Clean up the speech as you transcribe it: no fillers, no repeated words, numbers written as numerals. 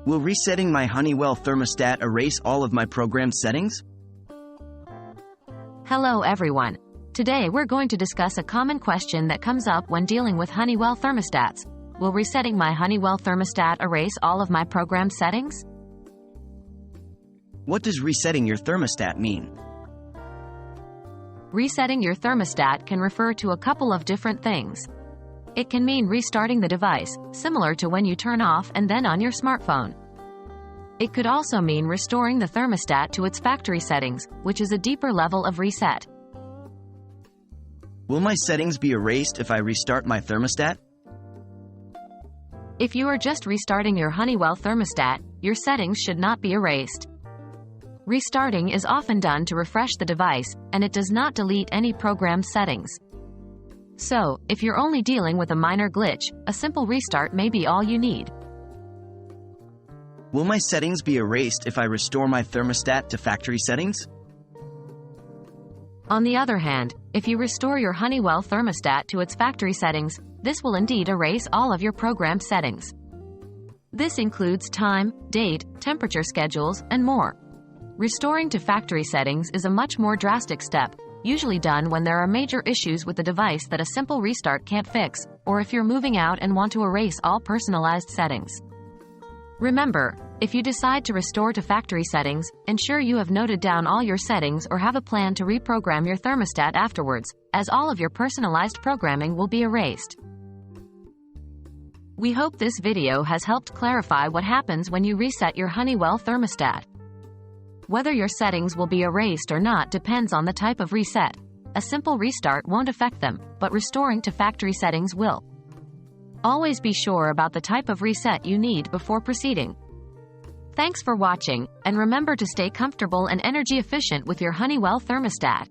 Will resetting my Honeywell thermostat erase all of my program settings? Hello everyone. Today we're going to discuss a common question that comes up when dealing with Honeywell thermostats. Will resetting my Honeywell thermostat erase all of my program settings? What does resetting your thermostat mean? Resetting your thermostat can refer to a couple of different things. It can mean restarting the device, similar to when you turn off and then on your smartphone. It could also mean restoring the thermostat to its factory settings, which is a deeper level of reset. Will my settings be erased if I restart my thermostat? If you are just restarting your Honeywell thermostat, your settings should not be erased. Restarting is often done to refresh the device, and it does not delete any program settings. So, if you're only dealing with a minor glitch, a simple restart may be all you need. Will my settings be erased if I restore my thermostat to factory settings? On the other hand, if you restore your Honeywell thermostat to its factory settings, this will indeed erase all of your program settings. This includes time, date, temperature schedules, and more. Restoring to factory settings is a much more drastic step, usually done when there are major issues with the device that a simple restart can't fix, or if you're moving out and want to erase all personalized settings. Remember, if you decide to restore to factory settings, ensure you have noted down all your settings or have a plan to reprogram your thermostat afterwards, as all of your personalized programming will be erased. We hope this video has helped clarify what happens when you reset your Honeywell thermostat. Whether your settings will be erased or not depends on the type of reset. A simple restart won't affect them, but restoring to factory settings will. Always be sure about the type of reset you need before proceeding. Thanks for watching, and remember to stay comfortable and energy efficient with your Honeywell thermostat.